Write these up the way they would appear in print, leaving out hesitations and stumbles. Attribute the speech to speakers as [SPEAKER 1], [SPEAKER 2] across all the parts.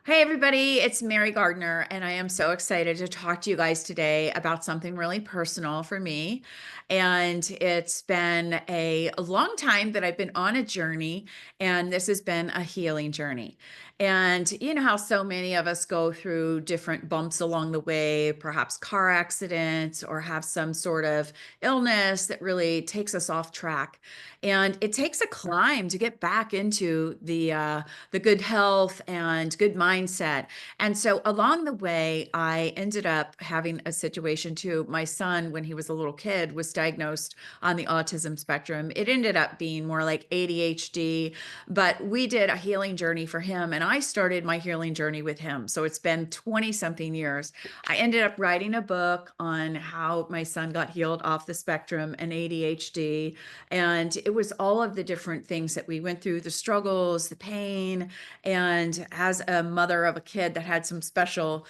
[SPEAKER 1] Hey everybody, it's Mary Gardner, and I am so excited to talk to you guys today about something really personal for me. And it's been a long time that I've been on a journey, and this has been a healing journey. And you know how so many of us go through different bumps along the way, perhaps car accidents, or have some sort of illness that really takes us off track. And it takes a climb to get back into the good health and good mindset. And so along the way, I ended up having a situation too. My son, when he was a little kid, was diagnosed on the autism spectrum. It ended up being more like ADHD, but we did a healing journey for him. And I started my healing journey with him. So it's been 20 something years. I ended up writing a book on how my son got healed off the spectrum and ADHD. And it was all of the different things that we went through, the struggles, the pain. And as a mother of a kid that had some special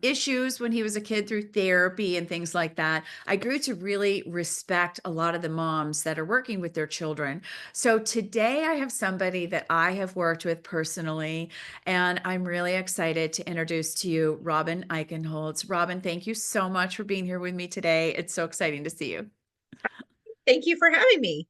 [SPEAKER 1] issues when he was a kid through therapy and things like that, I grew to really respect a lot of the moms that are working with their children. So today I have somebody that I have worked with personally, and I'm really excited to introduce to you Robyn Eichenholz. Robyn, thank you so much for being here with me today. It's so exciting to see you.
[SPEAKER 2] Thank you for having me.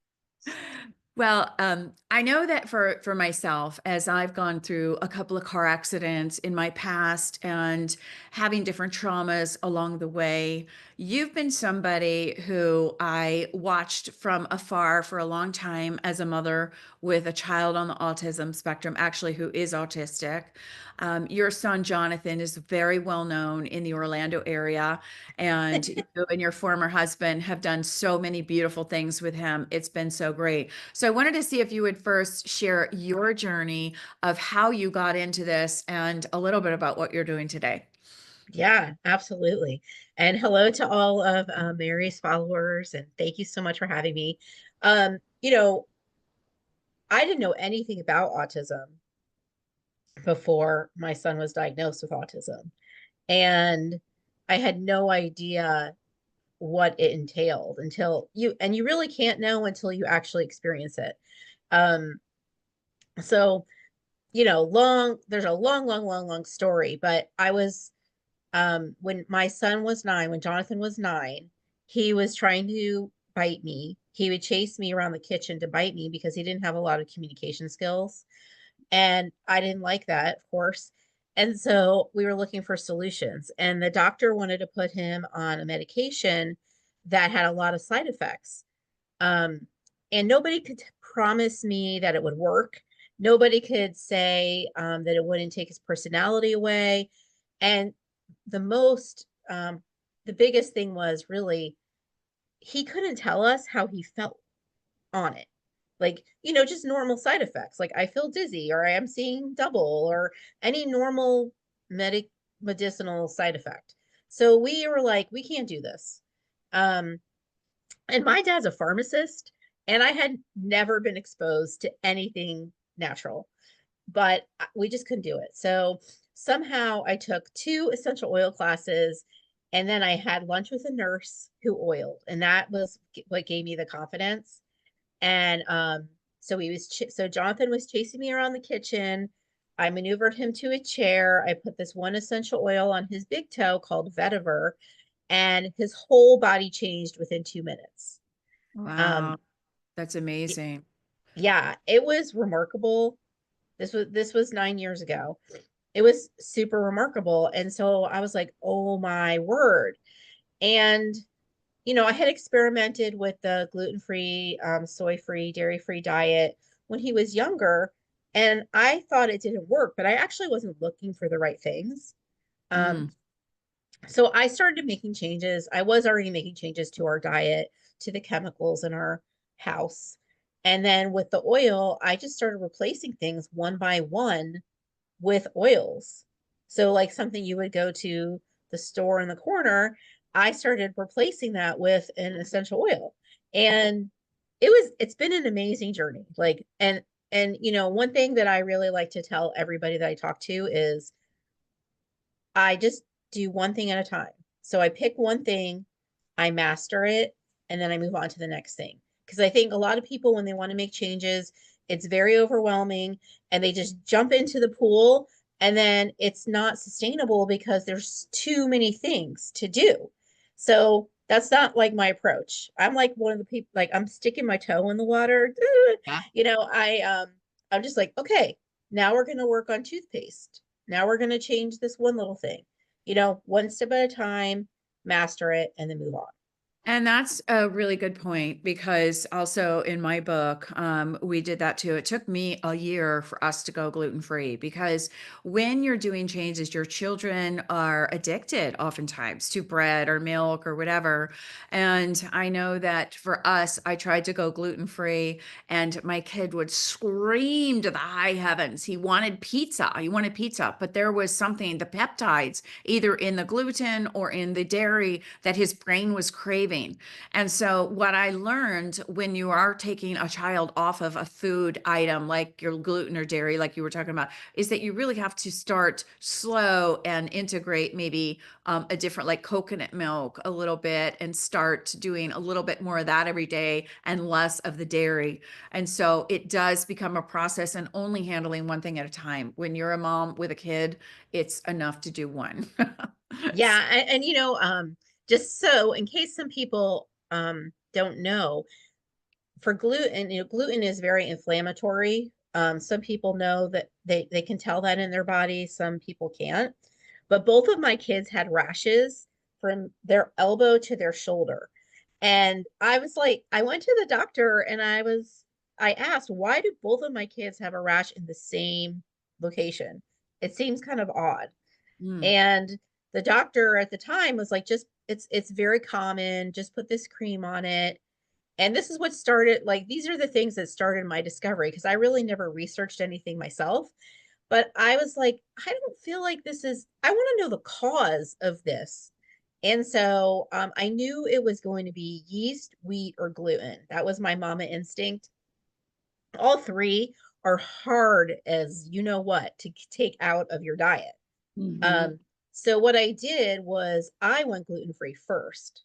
[SPEAKER 1] Well, I know that for myself, as I've gone through a couple of car accidents in my past and having different traumas along the way, you've been somebody who I watched from afar for a long time as a mother with a child on the autism spectrum, actually, who is autistic. Your son, Jonathan, is very well known in the Orlando area, and you and your former husband have done so many beautiful things with him. It's been so great. So I wanted to see if you would first share your journey of how you got into this and a little bit about what you're doing today.
[SPEAKER 2] Yeah, absolutely. And hello to all of Mary's followers, and thank you so much for having me. Um, you know, I didn't know anything about autism before my son was diagnosed with autism, and I had no idea what it entailed until you really can't know until you actually experience it. Um, so, there's a long story, but I was when my son was 9, when Jonathan was 9, he was trying to bite me. He would chase me around the kitchen to bite me because he didn't have a lot of communication skills. And I didn't like that, of course. And so we were looking for solutions. And the doctor wanted to put him on a medication that had a lot of side effects. Um, and nobody could promise me that it would work. Nobody could say that it wouldn't take his personality away. And the most, the biggest thing was really he couldn't tell us how he felt on it. Like, just normal side effects. Like I feel dizzy or I am seeing double or any normal medicinal side effect. So we were like, we can't do this. Um, and my dad's a pharmacist, and I had never been exposed to anything natural, but we just couldn't do it. So somehow I took 2 essential oil classes, and then I had lunch with a nurse who oiled, and that was what gave me the confidence. And so Jonathan was chasing me around the kitchen. I maneuvered him to a chair. I put this one essential oil on his big toe called vetiver, and his whole body changed within 2 minutes. Um,
[SPEAKER 1] Wow, that's amazing.
[SPEAKER 2] yeah, it was remarkable. This was 9 years ago. It was super remarkable. And so I was like, oh my word. And I had experimented with the gluten-free, soy-free, dairy-free diet when he was younger, and I thought it didn't work, but I actually wasn't looking for the right things. Um,
[SPEAKER 1] Mm.
[SPEAKER 2] so I started making changes. I was already making changes to our diet, to the chemicals in our house. And then with the oil, I just started replacing things one by one with oils. So, like something you would go to the store in the corner, I started replacing that with an essential oil. And it's been an amazing journey. One thing that I really like to tell everybody that I talk to is I just do one thing at a time. So I pick one thing, I master it, and then I move on to the next thing. Because I think a lot of people, when they want to make changes, it's very overwhelming and they just jump into the pool And then it's not sustainable because there's too many things to do. So that's not like my approach. I'm like one of the people, like I'm sticking my toe in the water.
[SPEAKER 1] Yeah.
[SPEAKER 2] You know, I'm just like, okay, now we're gonna work on toothpaste. Now we're gonna change this one little thing. You know, one step at a time, master it, and then move on.
[SPEAKER 1] And that's a really good point because also in my book, we did that too. It took me a year for us to go gluten free because when you're doing changes, your children are addicted oftentimes to bread or milk or whatever. And I know that for us, I tried to go gluten free and my kid would scream to the high heavens. He wanted pizza. He wanted pizza, but there was something, the peptides, either in the gluten or in the dairy that his brain was craving. And so, what I learned when you are taking a child off of a food item like your gluten or dairy, like you were talking about, is that you really have to start slow and integrate maybe a different, like coconut milk a little bit, and start doing a little bit more of that every day and less of the dairy. And so, it does become a process and only handling one thing at a time. When you're a mom with a kid, it's enough to do one.
[SPEAKER 2] Yeah, and you know, just so in case some people don't know, for gluten, you know, gluten is very inflammatory. Some people know that they can tell that in their body, some people can't. But both of my kids had rashes from their elbow to their shoulder. And I was like, I went to the doctor and I asked, why do both of my kids have a rash in the same location? It seems kind of odd.
[SPEAKER 1] Mm.
[SPEAKER 2] And the doctor at the time was like, just it's very common, just put this cream on it. And this is what started, like, these are the things that started my discovery because I really never researched anything myself. But I was like, I don't feel like this is, I want to know the cause of this. And so I knew it was going to be yeast, wheat, or gluten. That was my mama instinct. All three are hard as you know what to take out of your diet.
[SPEAKER 1] Mhm.
[SPEAKER 2] Um, so what I did was I went gluten free first.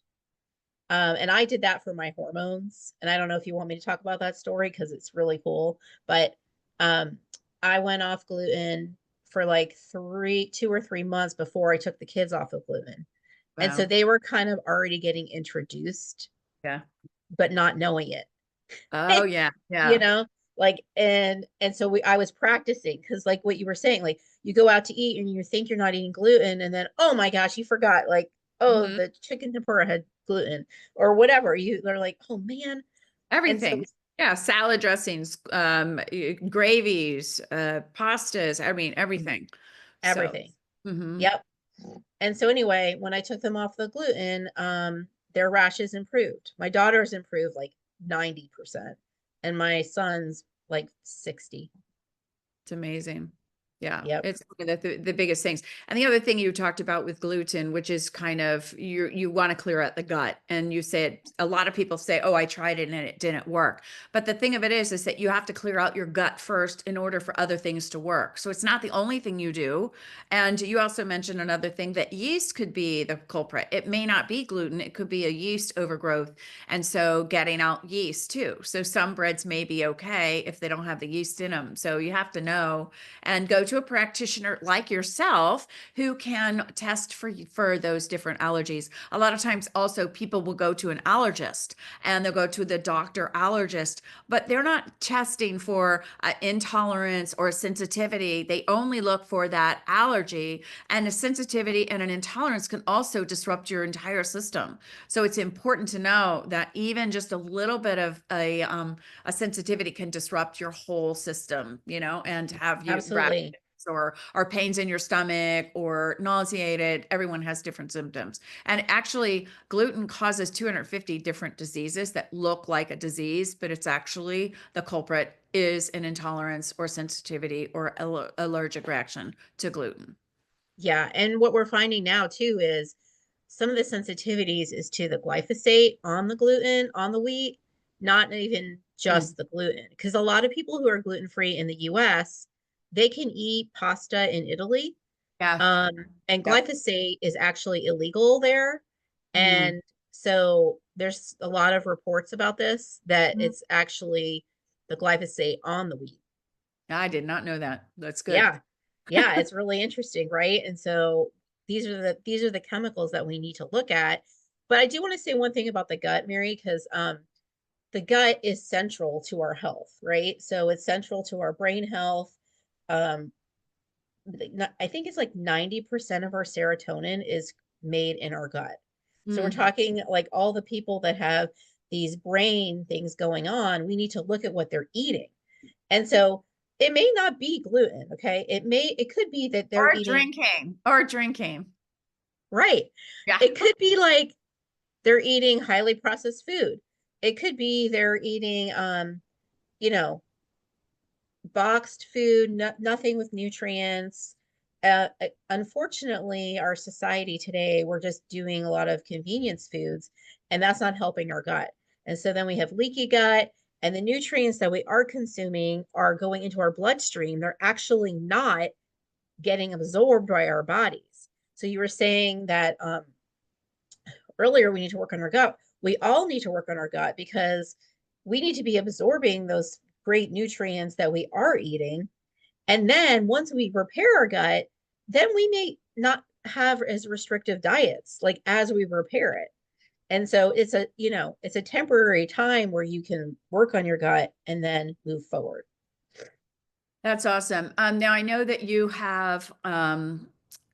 [SPEAKER 2] And I did that for my hormones. And I don't know if you want me to talk about that story because it's really cool. But um, I went off gluten for like 2 or 3 months before I took the kids off of gluten. And so
[SPEAKER 1] Wow.
[SPEAKER 2] they were kind of already getting introduced,
[SPEAKER 1] Yeah.
[SPEAKER 2] but not knowing
[SPEAKER 1] Oh,
[SPEAKER 2] it.
[SPEAKER 1] yeah.
[SPEAKER 2] You
[SPEAKER 1] Yeah.
[SPEAKER 2] know, like and so I was practicing because like what you were saying, like you go out to eat and you think you're not eating gluten, and then oh my gosh, you forgot, like, oh,
[SPEAKER 1] Mhm.
[SPEAKER 2] the chicken tempura had gluten or whatever. They're like, oh man. And so
[SPEAKER 1] Everything. Yeah, salad dressings, gravies, pastas, I mean,
[SPEAKER 2] mhm,
[SPEAKER 1] everything. So,
[SPEAKER 2] everything.
[SPEAKER 1] mhm.
[SPEAKER 2] Yep. And so anyway, when I took them off the gluten, their rashes improved. My daughter's improved like 90%, and my son's like 60.
[SPEAKER 1] It's amazing. Yeah,
[SPEAKER 2] Yep.
[SPEAKER 1] it's one of the biggest things. And the other thing you talked about with gluten, which is kind of you want to clear out the gut. And you said a lot of people say, "Oh, I tried it and it didn't work." But the thing of it is that you have to clear out your gut first in order for other things to work. So it's not the only thing you do. And you also mentioned another thing that yeast could be the culprit. It may not be gluten, it could be a yeast overgrowth. And so getting out yeast too. So some breads may be okay if they don't have the yeast in them. So you have to know and go to a practitioner like yourself who can test for those different allergies. A lot of times also people will go to an allergist and they'll go to the doctor allergist, but they're not testing for intolerance or sensitivity. They only look for that allergy, and a sensitivity and an intolerance can also disrupt your entire system. So it's important to know that even just a little bit of a sensitivity can disrupt your whole system, and have you rash
[SPEAKER 2] Absolutely.
[SPEAKER 1] or pains in your stomach or nauseated. Everyone has different symptoms. And actually, gluten causes 250 different diseases that look like a disease, but it's actually the culprit is an intolerance or sensitivity or allergic reaction to gluten.
[SPEAKER 2] Yeah, and what we're finding now too is some of the sensitivities is to the glyphosate on the gluten, on the wheat, not even
[SPEAKER 1] Mm,
[SPEAKER 2] just the gluten. Because a lot of people who are gluten free in the US, they can eat pasta in Italy.
[SPEAKER 1] yeah.
[SPEAKER 2] And
[SPEAKER 1] Yep.
[SPEAKER 2] glyphosate is actually illegal there.
[SPEAKER 1] Mm.
[SPEAKER 2] And so there's a lot of reports about this that
[SPEAKER 1] Mhm.
[SPEAKER 2] it's actually the glyphosate on the wheat.
[SPEAKER 1] I did not know that. That's good.
[SPEAKER 2] Yeah. Yeah, it's really interesting, right? And so these are the chemicals that we need to look at. But I do want to say one thing about the gut, Mary, because the gut is central to our health, right? So it's central to our brain health. Um, I think it's like 90% of our serotonin is made in our gut. So we're
[SPEAKER 1] Mm.
[SPEAKER 2] talking like all the people that have these brain things going on, we need to look at what they're eating. And so it may not be gluten, okay? It could be that they're
[SPEAKER 1] Or
[SPEAKER 2] eating,
[SPEAKER 1] drinking, or drinking.
[SPEAKER 2] right.
[SPEAKER 1] Yeah.
[SPEAKER 2] It could be like they're eating highly processed food. It could be they're eating you know, boxed food, nothing with nutrients. Unfortunately, our society today, we're just doing a lot of convenience foods, and that's not helping our gut. And so then we have leaky gut, and the nutrients that we are consuming are going into our bloodstream. They're actually not getting absorbed by our bodies. So you were saying that earlier we need to work on our gut. We all need to work on our gut because we need to be absorbing those great nutrients that we are eating. And then once we repair our gut, then we may not have as restrictive diets like as we repair it. And so it's a temporary time where you can work on your gut and then move forward.
[SPEAKER 1] That's awesome. Now I know that you have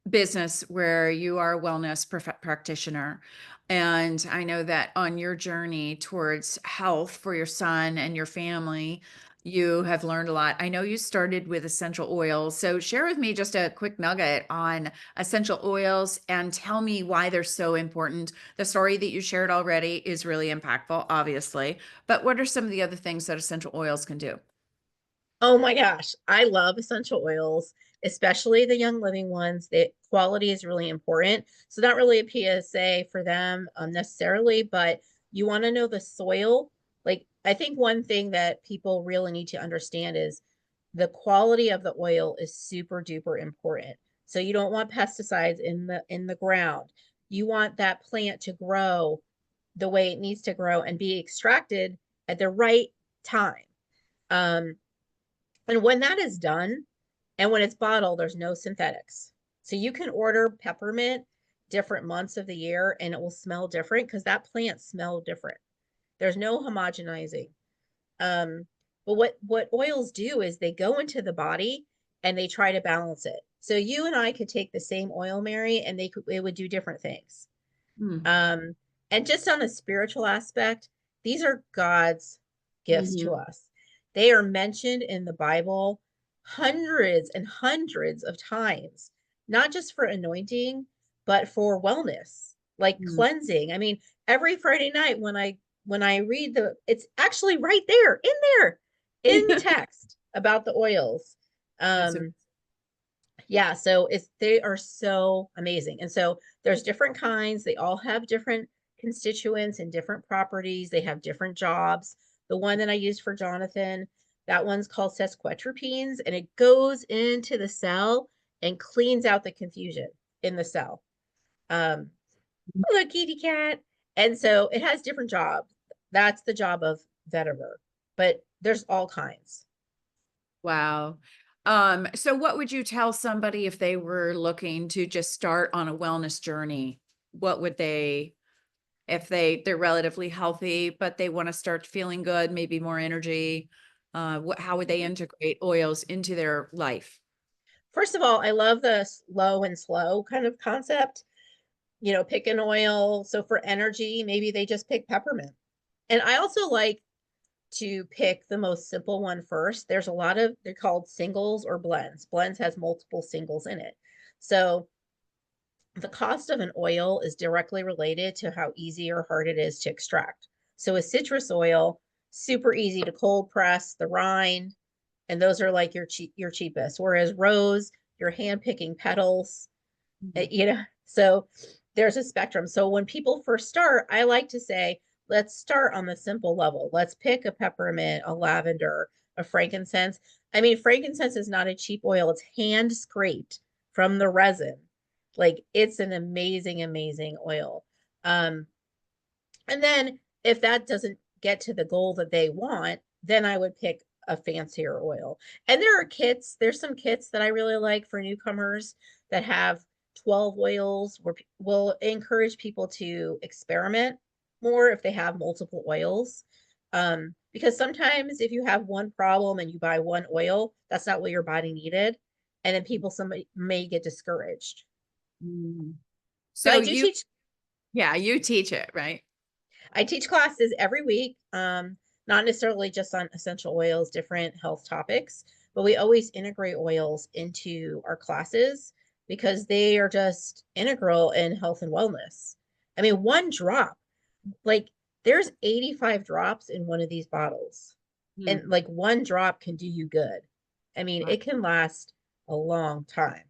[SPEAKER 1] business where you are a wellness practitioner. And I know that on your journey towards health for your son and your family, you have learned a lot. I know you started with essential oils. So share with me just a quick nugget on essential oils and tell me why they're so important. The story that you shared already is really impactful, obviously. But what are some of the other things that essential oils can do?
[SPEAKER 2] Oh my gosh, I love essential oils, especially the Young Living ones. The quality is really important. So not really a PSA for them necessarily, but you want to know the soil. Like I think one thing that people really need to understand is the quality of the oil is super duper important. So you don't want pesticides in the ground. You want that plant to grow the way it needs to grow and be extracted at the right time. Um, and when that is done, and when it's bottled, there's no synthetics. So you can order peppermint different months of the year and it will smell different because that plant smell different. There's no homogenizing. Um, but what oils do is they go into the body and they try to balance it. So you and I could take the same oil, Mary, and it would do different things.
[SPEAKER 1] Mm.
[SPEAKER 2] Um, and just on the spiritual aspect, these are God's gifts to
[SPEAKER 1] Mhm.
[SPEAKER 2] us. They are mentioned in the Bible hundreds and hundreds of times, not just for anointing, but for wellness, like
[SPEAKER 1] Mm.
[SPEAKER 2] cleansing. I mean, every Friday night when I read it's actually right there in the text about the oils.
[SPEAKER 1] That's
[SPEAKER 2] Um, yeah, so they are so amazing. And so there's different kinds. They all have different constituents and different properties. They have different jobs. The one that I used for Jonathan, that one's called sesquiterpenes, and it goes into the cell and cleans out the confusion in the cell. Um, Hello, kitty cat. And so it has different jobs. That's the job of vetiver, but there's all kinds.
[SPEAKER 1] Wow. So what would you tell somebody if they were looking to just start on a wellness journey? What would they, if they're relatively healthy, but they want to start feeling good, maybe more energy, how would they
[SPEAKER 2] Mhm.
[SPEAKER 1] integrate oils into their life?
[SPEAKER 2] First of all, I love the low and slow kind of concept. Pick an oil. So for energy, maybe they just pick peppermint. And I also like to pick the most simple one first. There's a lot of, they're called singles or blends. Blends has multiple singles in it. So the cost of an oil is directly related to how easy or hard it is to extract. So a citrus oil, super easy to cold press the rind, and those are like your cheapest. Whereas rose, you're hand picking petals,
[SPEAKER 1] Mhm.
[SPEAKER 2] so there's a spectrum. So when people first start, I like to say, let's start on the simple level. Let's pick a peppermint, a lavender, a frankincense. I mean, frankincense is not a cheap oil, it's hand scraped from the resin. Like it's an amazing, amazing oil. Um, and then if that doesn't get to the goal that they want, then I would pick a fancier oil. And there are kits, there's some kits that I really like for newcomers that have 12 oils where will encourage people to experiment more if they have multiple oils. Because sometimes if you have one problem and you buy one oil, that's not what your body needed. And then somebody may get discouraged.
[SPEAKER 1] Mm.
[SPEAKER 2] So
[SPEAKER 1] So you, yeah, you teach it, right?
[SPEAKER 2] I teach classes every week, not necessarily just on essential oils, different health topics, but we always integrate oils into our classes because they are just integral in health and wellness. I mean, one drop, like there's 85 drops in one of these bottles, and
[SPEAKER 1] Hmm.
[SPEAKER 2] like one drop can do you good. I mean,
[SPEAKER 1] Wow.
[SPEAKER 2] it can last a long time.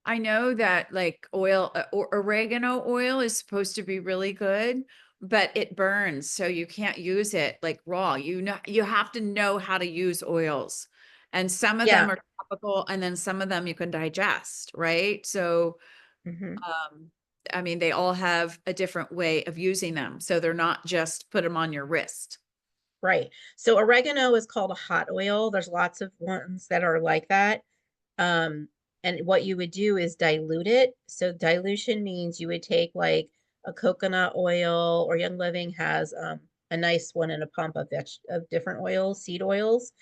[SPEAKER 1] I know that like oil or oregano oil is supposed to be really good, but it burns, so you can't use it like raw. You know, you have to know how to use oils. And some of them
[SPEAKER 2] Yeah.
[SPEAKER 1] are topical, and then some of them you can digest, right? So,
[SPEAKER 2] Hmm.
[SPEAKER 1] um, I mean, they all have a different way of using them. So they're not just put them on your wrist.
[SPEAKER 2] Right. So oregano is called a hot oil. There's lots of ones that are like that. Um, and what you would do is dilute it. So dilution means you would take like a coconut oil, or Young Living has a nice one in a pump of of different oils, seed oils.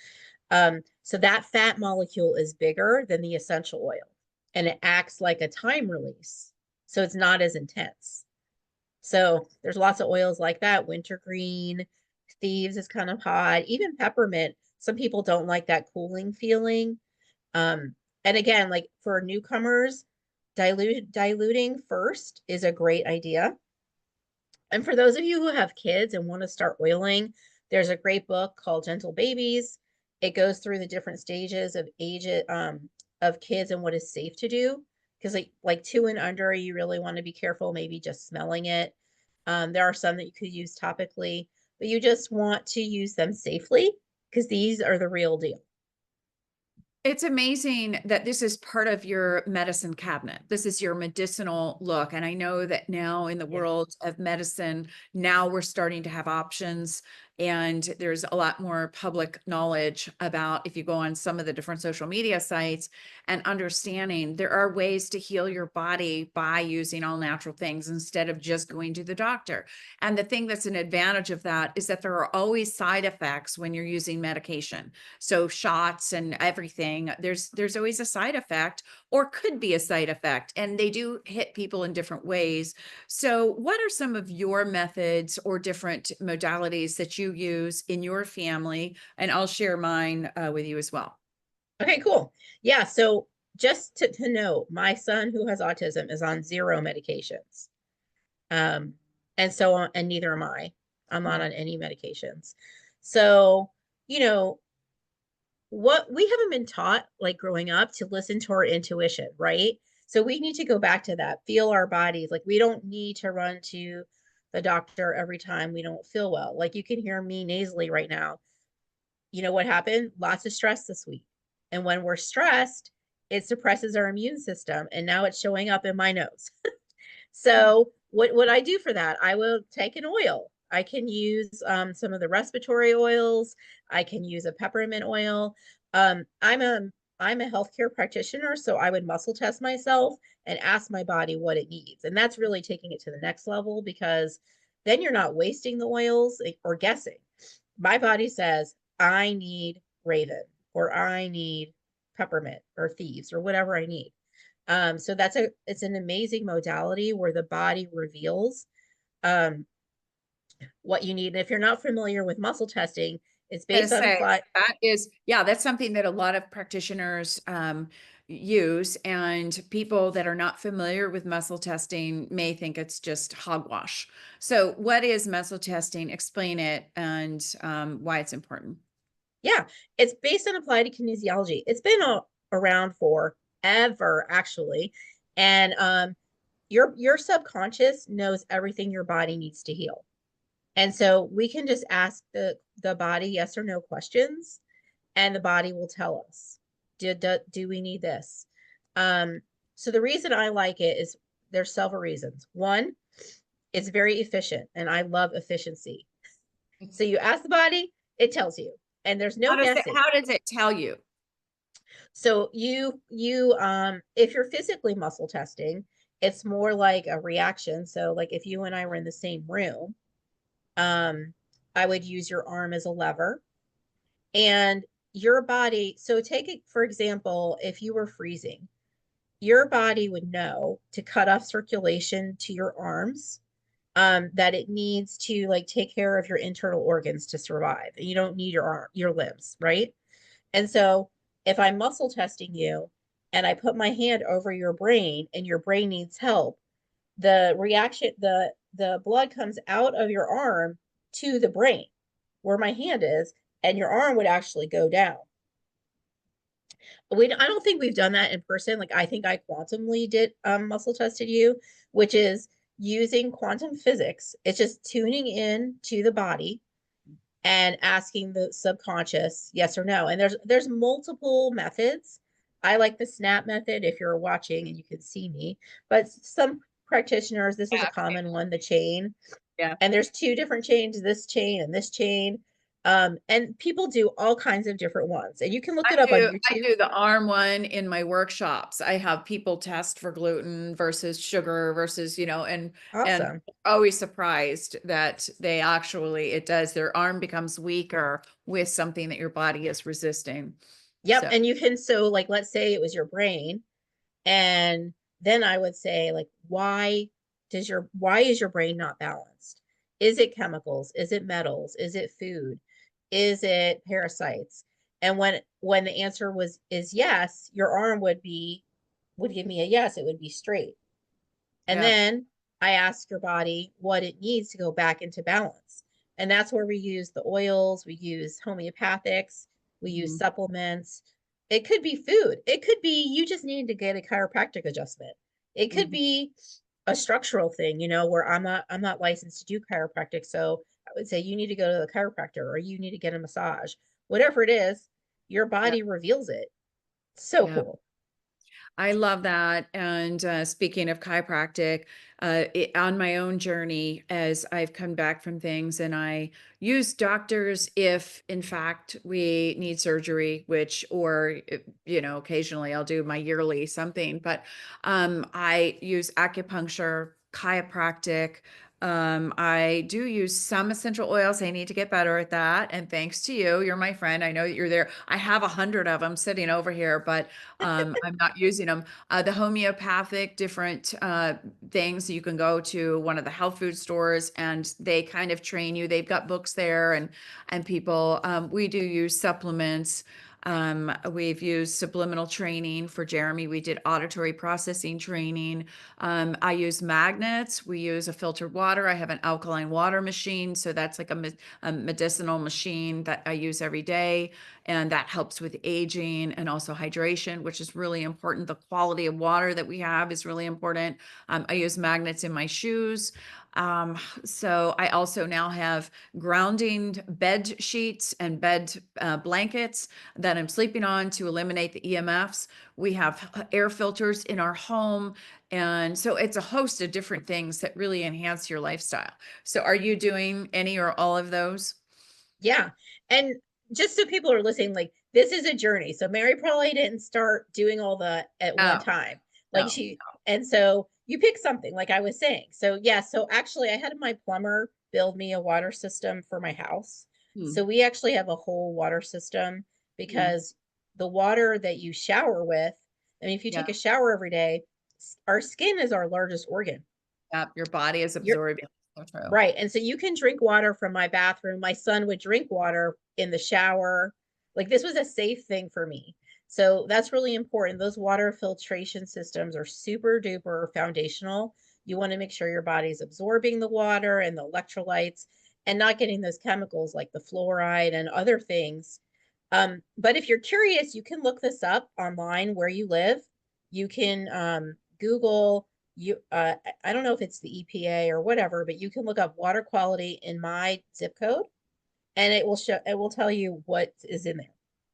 [SPEAKER 2] So that fat molecule is bigger than the essential oil, and it acts like a time release. So it's not as intense. So there's lots of oils like that. Wintergreen, thieves is kind of hot. Even peppermint. Some people don't like that cooling feeling. And again, like for newcomers, diluting first is a great idea. And for those of you who have kids and want to start oiling, there's a great book called Gentle Babies. It goes through the different stages of of kids and what is safe to do. Because like two and under, you really want to be careful, maybe just smelling it. There are some that you could use topically, but you just want to use them safely because these are the real deal.
[SPEAKER 1] It's amazing that this is part of your medicine cabinet. This is your medicinal look. And I know that now in the
[SPEAKER 2] Yeah.
[SPEAKER 1] world of medicine, now we're starting to have options. And there's a lot more public knowledge about if you go on some of the different social media sites and understanding there are ways to heal your body by using all natural things instead of just going to the doctor. And the thing that's an advantage of that is that there are always side effects when you're using medication. So shots and everything, there's always a side effect or could be a side effect, and they do hit people in different ways. So what are some of your methods or different modalities that you use in your family? And I'll share mine with you as well.
[SPEAKER 2] Okay, cool. Yeah, so just to know, my son who has autism is on zero medications. Um, and so on, and neither am I. I'm not on any medications. So, you know, what we haven't been taught like growing up to listen to our intuition, right? So we need to go back to that, feel our bodies. Like we don't need to run to the doctor every time we don't feel well. Like you can hear me nasally right now. You know what happened? Lots of stress this week. And when we're stressed, it suppresses our immune system. And now it's showing up in my nose. So what I do for that? I will take an oil. I can use some of the respiratory oils. I can use a peppermint oil. Um, I'm a I'm a healthcare practitioner, so I would muscle test myself and ask my body what it needs. And that's really taking it to the next level because then you're not wasting the oils or guessing. My body says, I need Raven, or I need peppermint or thieves or whatever I need. So it's an amazing modality where the body reveals um, what you need. And if you're not familiar with muscle testing, it's
[SPEAKER 1] Gonna
[SPEAKER 2] based on
[SPEAKER 1] say
[SPEAKER 2] apply.
[SPEAKER 1] that is, yeah, that's something that a lot of practitioners use, and people that are not familiar with muscle testing may think it's just hogwash. So, what is muscle testing? Explain it and why it's important.
[SPEAKER 2] Yeah, it's based on applied kinesiology. It's been around forever, actually, and your subconscious knows everything your body needs to heal. And so we can just ask the body yes or no questions, and the body will tell us, do we need this? Um, so the reason I like it is there's several reasons. One, it's very efficient, and I love efficiency. So you ask the body, it tells you. and there's no guessing.
[SPEAKER 1] How does it tell you?
[SPEAKER 2] So if you're physically muscle testing, it's more like a reaction. So like if you and I were in the same room, um, I would use your arm as a lever and your body. So take it, for example, if you were freezing, your body would know to cut off circulation to your arms, that it needs to like take care of your internal organs to survive. And you don't need your limbs, right? And so if I'm muscle testing you and I put my hand over your brain and your brain needs help, the reaction, the blood comes out of your arm to the brain where my hand is, and your arm would actually go down. I don't think we've done that in person. Like I think I quantumly did muscle tested you, which is using quantum physics. It's just tuning in to the body and asking the subconscious yes or no. And there's multiple methods. I like the snap method if you're watching and you can see me, but some practitioners, this is a
[SPEAKER 1] Yeah.
[SPEAKER 2] common one, the chain.
[SPEAKER 1] Yeah.
[SPEAKER 2] And there's two different chains, this chain and this chain. And people do all kinds of different ones. And you can look it up on
[SPEAKER 1] I
[SPEAKER 2] YouTube.
[SPEAKER 1] do the arm one in my workshops. I have people test for gluten versus sugar versus, and
[SPEAKER 2] Awesome.
[SPEAKER 1] always surprised that they actually, it does, their arm becomes weaker with something that your body is resisting.
[SPEAKER 2] Yep.
[SPEAKER 1] So,
[SPEAKER 2] And you can, so like, let's say it was your brain. And then I would say, like, why is your brain not balanced? Is it chemicals? Is it metals? Is it food? Is it parasites? And when the answer is yes, your arm would give me a yes, it would be straight. And
[SPEAKER 1] yeah.
[SPEAKER 2] then I ask your body what it needs to go back into balance. And that's where we use the oils, we use homeopathics, we use
[SPEAKER 1] Mhm.
[SPEAKER 2] supplements. It could be food. It could be you just need to get a chiropractic adjustment. It could
[SPEAKER 1] Mhm.
[SPEAKER 2] be a structural thing, where I'm not licensed to do chiropractic. So I would say you need to go to the chiropractor or you need to get a massage. Whatever it is, your
[SPEAKER 1] Yeah.
[SPEAKER 2] body reveals it. So
[SPEAKER 1] Yeah.
[SPEAKER 2] cool.
[SPEAKER 1] I love that. And speaking of chiropractic, on my own journey, as I've come back from things, and I use doctors if, in fact, we need surgery, which, or, occasionally I'll do my yearly something, but I use acupuncture, chiropractic. I do use some essential oils. I need to get better at that. And thanks to you, you're my friend. I know that you're there. I have 100 of them sitting over here, but I'm not using them. The homeopathic, different things, you can go to one of the health food stores and they kind of train you. They've got books there, and people. We do use supplements. We've used subliminal training for Jeremy. We did auditory processing training. I use magnets. We use a filtered water. I have an alkaline water machine, so that's like a medicinal machine that I use every day, and that helps with aging and also hydration, which is really important. The quality of water that we have is really important. I use magnets in my shoes. So I also now have grounding bed sheets and bed blankets that I'm sleeping on to eliminate the EMFs. We have air filters in our home. And so it's a host of different things that really enhance your lifestyle. So are you doing any or all of those?
[SPEAKER 2] Yeah. And just so people are listening, like this is a journey. So Mary probably didn't start doing all the at one
[SPEAKER 1] Oh,
[SPEAKER 2] time. Like
[SPEAKER 1] no.
[SPEAKER 2] she, and so you pick something, like I was saying. So yeah, so actually I had my plumber build me a water system for my house.
[SPEAKER 1] Hmm.
[SPEAKER 2] So we actually have a whole water system
[SPEAKER 1] Hmm.
[SPEAKER 2] because the water that you shower with, I mean, if you
[SPEAKER 1] Yeah.
[SPEAKER 2] take a shower every day, our skin is our largest organ.
[SPEAKER 1] Yeah. Your body is
[SPEAKER 2] Your
[SPEAKER 1] absorbing. So true.
[SPEAKER 2] Right. And so you can drink water from my bathroom. My son would drink water in the shower. Like this was a safe thing for me. So that's really important. Those water filtration systems are super duper foundational. You want to make sure your body's absorbing the water and the electrolytes and not getting those chemicals like the fluoride and other things. But if you're curious, you can look this up online where you live. You can Google I don't know if it's the EPA or whatever, but you can look up water quality in my zip code and it will tell you what is in there.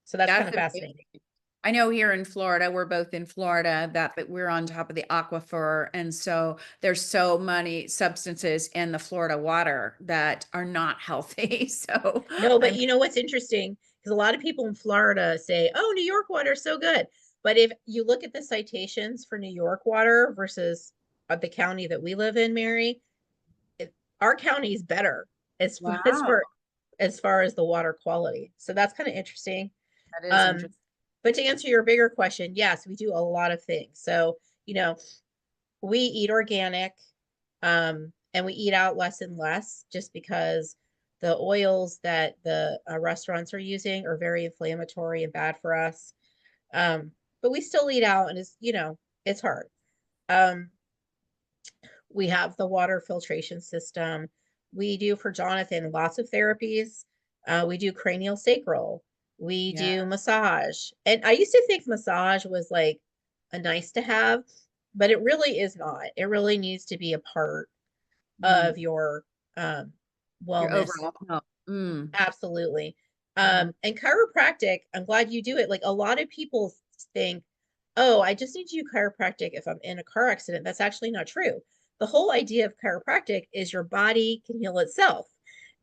[SPEAKER 2] So that's kind
[SPEAKER 1] That's
[SPEAKER 2] of
[SPEAKER 1] amazing.
[SPEAKER 2] fascinating.
[SPEAKER 1] I know here in Florida, we're both in Florida, that we're on top of the aquifer. And so there's so many substances in the Florida water that are not healthy. So
[SPEAKER 2] No, but
[SPEAKER 1] I'm,
[SPEAKER 2] you know what's interesting? because a lot of people in Florida say, "Oh, New York water is so good." But if you look at the citations for New York water versus the county that we live in, Mary, it, our county is better as
[SPEAKER 1] Wow.
[SPEAKER 2] as far as the water quality. So that's kind of interesting.
[SPEAKER 1] That is
[SPEAKER 2] Um,
[SPEAKER 1] interesting.
[SPEAKER 2] but to answer your bigger question, yes, we do a lot of things. So, you know, we eat organic, and we eat out less and less just because the oils that the restaurants are using are very inflammatory and bad for us. But we still eat out, and it's hard. Um, we have the water filtration system. We do for Jonathan lots of therapies. We do cranial sacral. We
[SPEAKER 1] Yeah.
[SPEAKER 2] do massage. And I used to think massage was like a nice to have, but it really is not. It really needs to be a part
[SPEAKER 1] Mm.
[SPEAKER 2] of your um,
[SPEAKER 1] Your
[SPEAKER 2] wellness.
[SPEAKER 1] overall health. Mm.
[SPEAKER 2] Absolutely.
[SPEAKER 1] Mhm.
[SPEAKER 2] And chiropractic, I'm glad you do it. Like a lot of people think, oh, I just need to do chiropractic if I'm in a car accident. That's actually not true. The whole idea of chiropractic is your body can heal itself.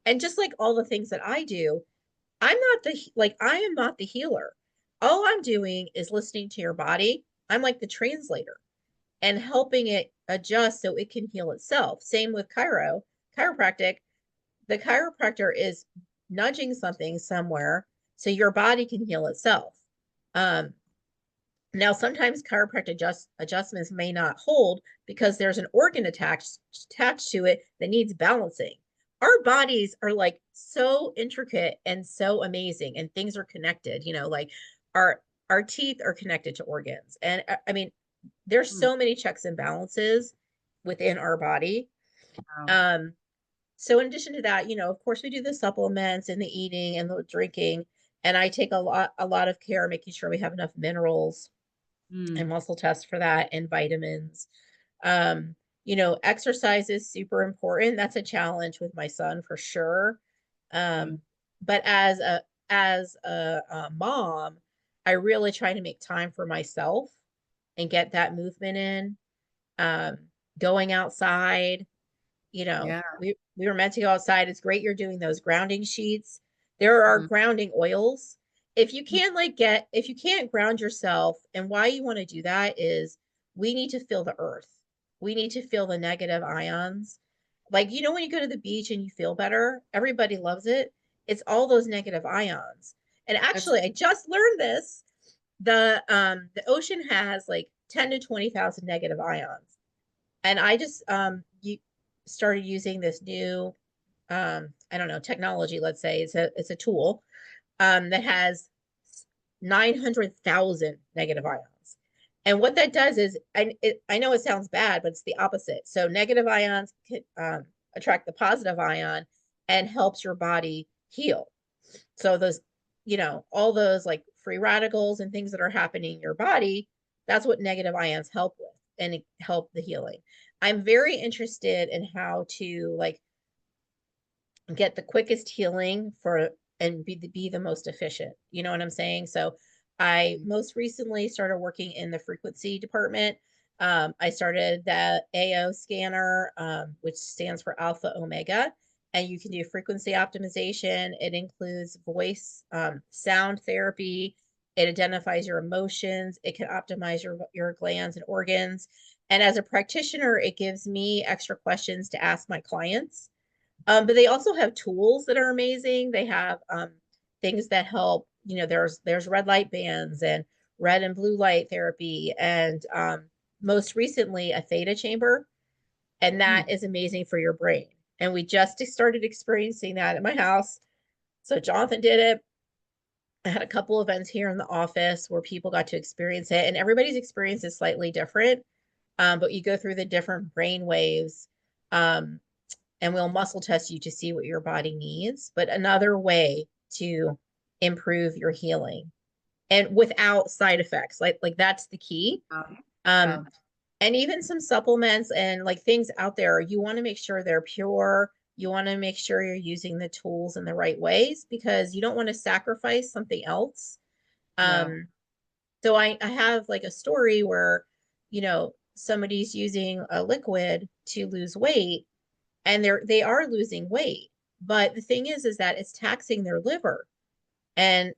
[SPEAKER 2] And just like all the things that I do, I am not the healer. All I'm doing is listening to your body. I'm like the translator and helping it adjust so it can heal itself. Same with chiropractic. The chiropractor is nudging something somewhere so your body can heal itself. Um, Now, sometimes chiropractic adjustments may not hold because there's an organ attached to it that needs balancing. Our bodies are like so intricate and so amazing, and things are connected. Like our our teeth are connected to organs, and I mean, there's
[SPEAKER 1] Mm.
[SPEAKER 2] so many checks and balances within our body.
[SPEAKER 1] Wow.
[SPEAKER 2] Um, so in addition to that, of course we do the supplements and the eating and the drinking, and I take a lot of care making sure we have enough minerals and
[SPEAKER 1] Mm.
[SPEAKER 2] muscle tests for that and vitamins. Exercise is super important. That's a challenge with my son for sure.
[SPEAKER 1] Mm.
[SPEAKER 2] Um, but as a mom, I really try to make time for myself and get that movement in. Um, Going outside,
[SPEAKER 1] Yeah.
[SPEAKER 2] we were meant to go outside. It's great you're doing those grounding sheets. There are
[SPEAKER 1] Mhm.
[SPEAKER 2] grounding oils.
[SPEAKER 1] Mm.
[SPEAKER 2] If you can't ground yourself, and why you want to do that is we need to feel the earth. We need to feel the negative ions. Like, when you go to the beach and you feel better, everybody loves it. It's all those negative ions. And
[SPEAKER 1] That's
[SPEAKER 2] actually, I just learned this. The ocean has like 10 to 20,000 negative ions. And I just you started using this new I don't know, technology, let's say. It's a tool that has 900,000 negative ions. And what that does is, I know it sounds bad, but it's the opposite. So negative ions can attract the positive ion and helps your body heal. So all those like free radicals and things that are happening in your body, that's what negative ions help with and help the healing. I'm very interested in how to like get the quickest healing for and be the most efficient. You know what I'm saying? So I most recently started working in the frequency department. I started that AO scanner, which stands for Alpha Omega, and you can do frequency optimization. It includes voice, sound therapy. It identifies your emotions. It can optimize your glands and organs. And as a practitioner, it gives me extra questions to ask my clients, but they also have tools that are amazing. They have things that help. There's red light bands and red and blue light therapy, and most recently a theta chamber, and
[SPEAKER 1] mm.
[SPEAKER 2] that is amazing for your brain. And we just started experiencing that at my house. So Jonathan did it. I had a couple events here in the office where people got to experience it, and everybody's experience is slightly different. But you go through the different brain waves. Um, and we'll muscle test you to see what your body needs, but another way to improve your healing and without side effects. Like that's the key.
[SPEAKER 1] Wow.
[SPEAKER 2] Um,
[SPEAKER 1] Wow.
[SPEAKER 2] and even some supplements and like things out there, you want to make sure they're pure. You want to make sure you're using the tools in the right ways because you don't want to sacrifice something else.
[SPEAKER 1] Yeah.
[SPEAKER 2] Um, so I have like a story where, somebody's using a liquid to lose weight and they are losing weight. But the thing is that it's taxing their liver. And,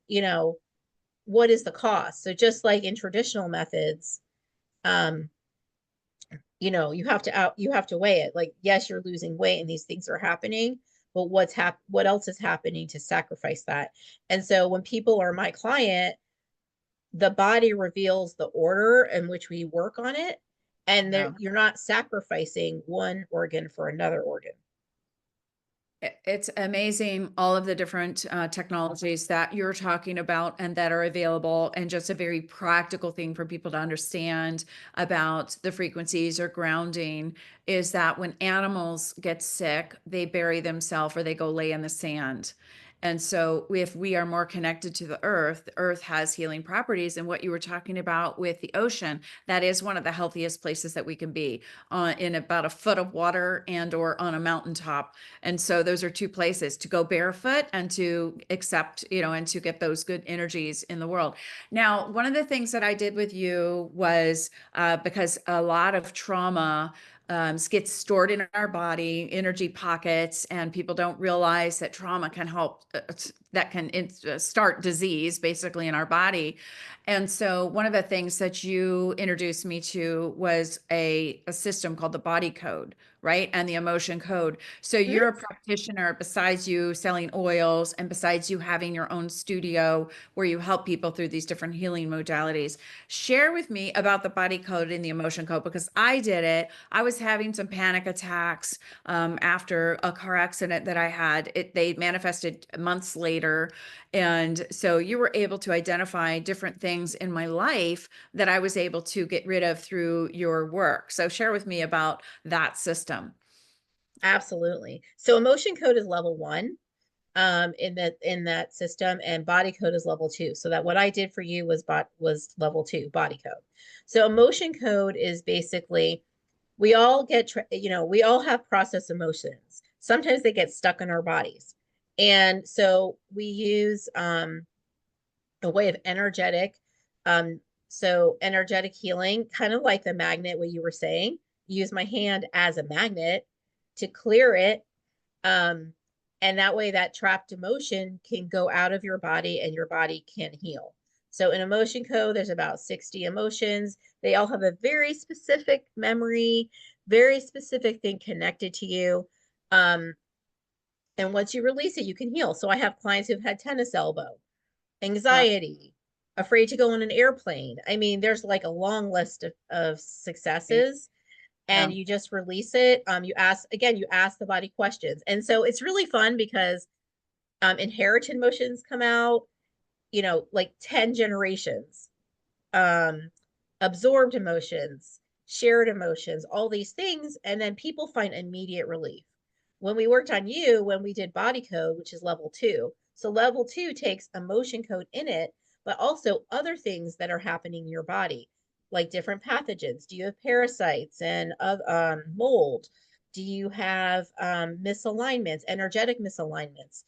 [SPEAKER 2] what is the cost? So just like in traditional methods, um, you have to weigh it. Like, yes, you're losing weight and these things are happening, but what else is happening to sacrifice that? And so when people are my client, the body reveals the order in which we work on it, and
[SPEAKER 1] Yeah.
[SPEAKER 2] you're not sacrificing one organ for another organ.
[SPEAKER 1] It's amazing all of the different technologies that you're talking about and that are available, and just a very practical thing for people to understand about the frequencies or grounding is that when animals get sick, they bury themselves or they go lay in the sand. And so, if we are more connected to the earth has healing properties. And what you were talking about with the ocean, that is one of the healthiest places that we can be, in about a foot of water and or on a mountaintop. And so those are two places to go barefoot and to accept, and to get those good energies in the world. Now, one of the things that I did with you was, because a lot of trauma gets stored in our body, energy pockets, and people don't realize that trauma can help, that can start disease basically in our body. And so one of the things that you introduced me to was a system called the body code, right? And the emotion code. So you're a
[SPEAKER 2] Mhm.
[SPEAKER 1] practitioner, besides you selling oils and besides you having your own studio where you help people through these different healing modalities. Share with me about the body code and the emotion code, because I did it. I was having some panic attacks after a car accident that I had. They manifested months later. And so you were able to identify different things in my life that I was able to get rid of through your work. So share with me about that system.
[SPEAKER 2] Absolutely. So emotion code is level one, in that system, and body code is level two. So that what I did for you was level two, body code. So emotion code is basically, we all we all have processed emotions. Sometimes they get stuck in our bodies. And so we use a way of um energetic healing, kind of like the magnet, what you were saying. Use my hand as a magnet to clear it, um and that way that trapped emotion can go out of your body and your body can heal. So in emotion code, there's about 60 emotions. They all have a very specific memory, very specific thing connected to you. Um and once you release it, you can heal. So I have clients who've had tennis elbow,
[SPEAKER 1] Uh,
[SPEAKER 2] anxiety, afraid to go on an airplane. I mean, there's like a long list of successes,
[SPEAKER 1] yeah.
[SPEAKER 2] and you just release it. You ask the body questions. And so it's really fun because inherited emotions come out, like 10 generations, um, absorbed emotions, shared emotions, all these things. And then people find immediate relief. When we worked on you, when we did body code, which is level two. So level two takes emotion code in it, but also other things that are happening in your body, like different pathogens. Do you have parasites and mold? Do you have misalignments, energetic misalignments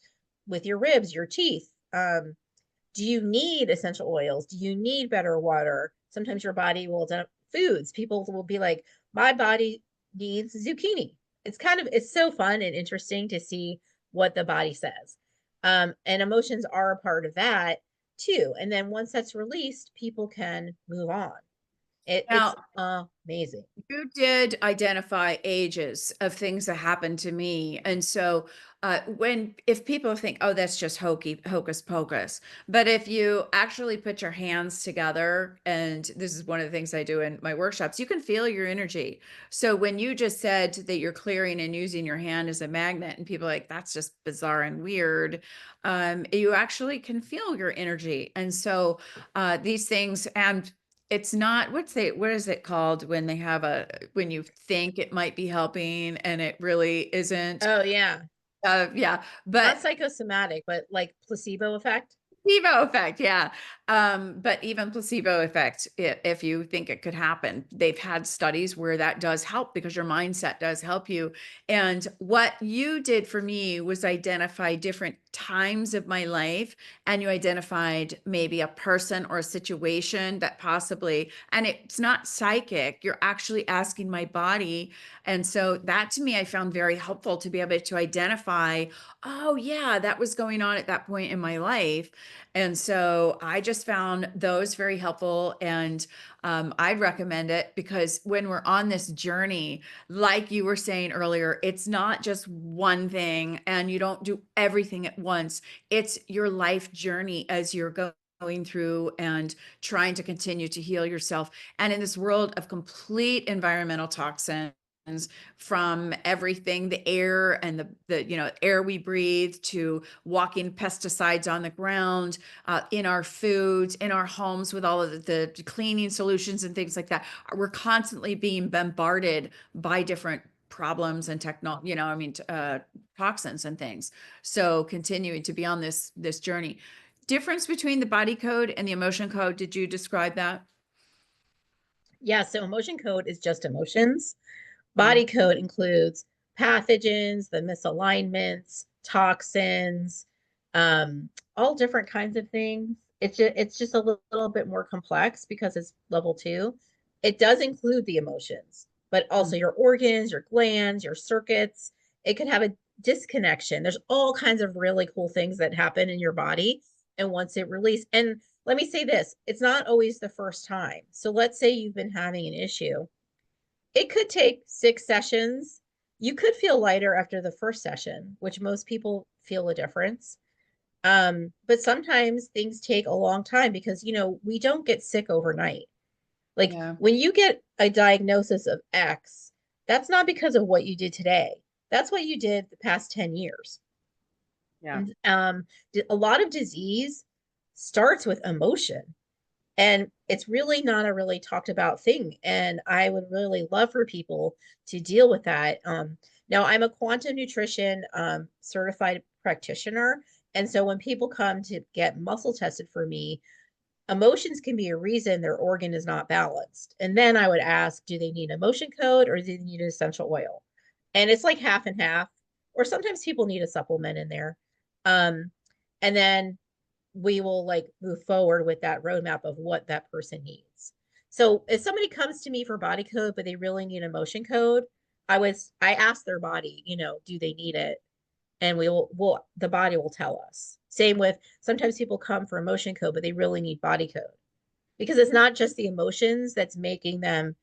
[SPEAKER 2] with your ribs, your teeth? Do you need essential oils? Do you need better water? Sometimes your body will foods. People will be like, my body needs zucchini. It's so fun and interesting to see what the body says. And emotions are a part of that too. And then once that's released, people can move on. It's
[SPEAKER 1] Now,
[SPEAKER 2] amazing.
[SPEAKER 1] you did identify ages of things that happened to me. And so, if people think, oh, that's just hocus pocus, but if you actually put your hands together, and this is one of the things I do in my workshops, you can feel your energy. So when you just said that you're clearing and using your hand as a magnet, and people are like, that's just bizarre and weird, you actually can feel your energy. And so, these things, and it's not, what is it called when they have when you think it might be helping and it really isn't?
[SPEAKER 2] Oh yeah.
[SPEAKER 1] Yeah,
[SPEAKER 2] Not
[SPEAKER 1] but
[SPEAKER 2] psychosomatic, but like placebo effect.
[SPEAKER 1] placebo effect, yeah. But even placebo effect, if you think it could happen, they've had studies where that does help because your mindset does help you. And what you did for me was identify different times of my life, and you identified maybe a person or a situation that possibly, and it's not psychic, you're actually asking my body. And so that to me, I found very helpful to be able to identify, oh, yeah, that was going on at that point in my life. And so I just found those very helpful. And I'd recommend it because when we're on this journey, like you were saying earlier, it's not just one thing and you don't do everything at once. It's your life journey as you're going through and trying to continue to heal yourself. And in this world of complete environmental toxins, from everything, the air and the air we breathe, to walking pesticides on the ground, in our foods, in our homes, with all of the cleaning solutions and things like that. We're constantly being bombarded by different problems and toxins and things. So continuing to be on this journey. Difference between the body code and the emotion code, did you describe that?
[SPEAKER 2] Yeah, so emotion code is just emotions.
[SPEAKER 1] Mm,
[SPEAKER 2] Body code includes pathogens, the misalignments, toxins, all different kinds of things. It's just a little bit more complex because it's level two. It does include the emotions, but
[SPEAKER 1] mm.
[SPEAKER 2] also your organs, your glands, your circuits. It could have a disconnection. There's all kinds of really cool things that happen in your body. And once it releases, and let me say this, it's not always the first time. So let's say you've been having an issue, it could take 6 sessions. You could feel lighter after the first session, which most people feel a difference. But sometimes things take a long time because, we don't get sick overnight. Like
[SPEAKER 1] Yeah.
[SPEAKER 2] when you get a diagnosis of X, that's not because of what you did today. That's what you did the past 10 years.
[SPEAKER 1] Yeah.
[SPEAKER 2] And a lot of disease starts with emotion. And it's really not a really talked about thing. And I would really love for people to deal with that. Now, I'm a quantum nutrition certified practitioner. And so when people come to get muscle tested for me, emotions can be a reason their organ is not balanced. And then I would ask, do they need a motion code or do they need an essential oil? And it's like half and half, or sometimes people need a supplement in there. Um, and then we will like move forward with that roadmap of what that person needs. So if somebody comes to me for body code, but they really need a motion code, I ask their body, do they need it? And will the body will tell us. Same with sometimes people come for emotion code, but they really need body code because it's not just the emotions that's making them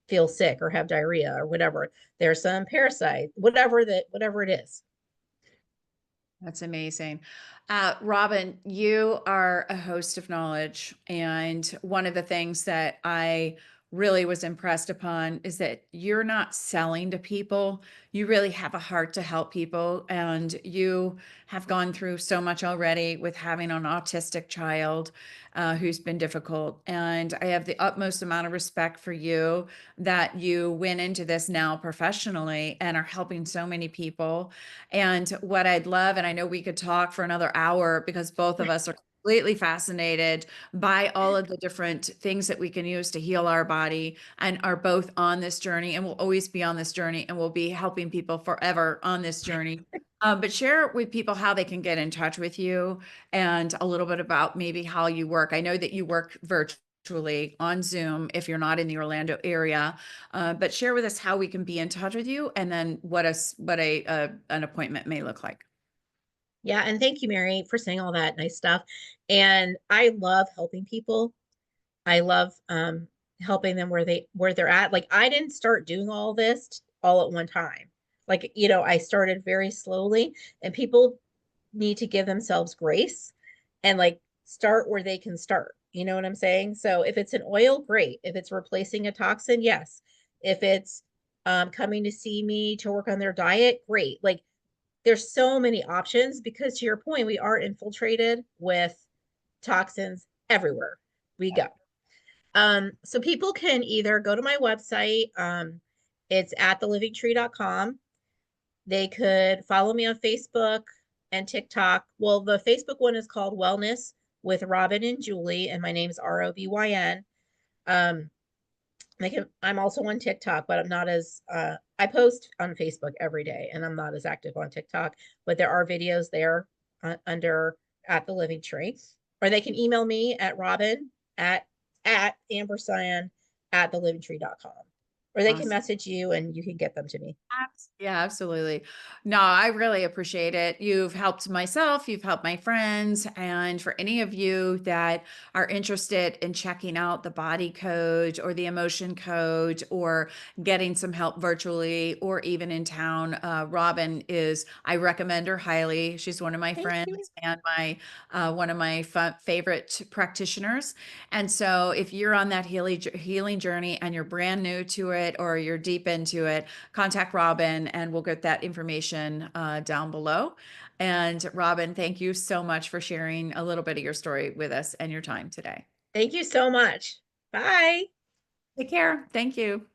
[SPEAKER 2] feel sick or have diarrhea or whatever. There's some parasite, whatever it is.
[SPEAKER 1] That's amazing. Robyn, you are a host of knowledge. And one of the things that I really was impressed upon is that you're not selling to people. You really have a heart to help people. And you have gone through so much already with having an autistic child who's been difficult. And I have the utmost amount of respect for you that you went into this now professionally and are helping so many people. And what I'd love, and I know we could talk for another hour because both of us are completely fascinated by all of the different things that we can use to heal our body and are both on this journey and will always be on this journey and will be helping people forever on this journey. But share with people how they can get in touch with you and a little bit about maybe how you work. I know that you work virtually on Zoom if you're not in the Orlando area. But share with us how we can be in touch with you, and then what a an appointment may look like.
[SPEAKER 2] Yeah, and thank you, Mary, for saying all that nice stuff. And I love helping people. I love helping them where they're at. Like I didn't start doing all this all at one time. Like, I started very slowly and people need to give themselves grace and like start where they can start. You know what I'm saying? So if it's an oil, great. If it's replacing a toxin, yes. If it's coming to see me to work on their diet, great. Like there's so many options because to your point, we are infiltrated with toxins everywhere we go. So people can either go to my website, it's at thelivingtree.com. They could follow me on Facebook and TikTok. Well, the Facebook one is called Wellness with Robyn and Julie, and my name's Robyn. Um, I'm also on TikTok, but I'm not as I post on Facebook every day, and I'm not as active on TikTok. But there are videos there under at the Living Tree, or they can email me at Robyn at ampersand at thelivingtree.com, or they can
[SPEAKER 1] Awesome.
[SPEAKER 2] message you and you can get them to me.
[SPEAKER 1] Yeah, absolutely. No, I really appreciate it. You've helped myself, you've helped my friends, and for any of you that are interested in checking out the body code or the emotion code or getting some help virtually or even in town, Robyn is, I recommend her highly. She's one of my
[SPEAKER 2] Thank you.
[SPEAKER 1] friends and my one of my favorite practitioners. And so if you're on that healing journey and you're brand new to it or you're deep into it, contact Robyn and we'll get that information down below. And Robyn, thank you so much for sharing a little bit of your story with us and your time today.
[SPEAKER 2] Thank you so much. Bye.
[SPEAKER 1] Take care. Thank you.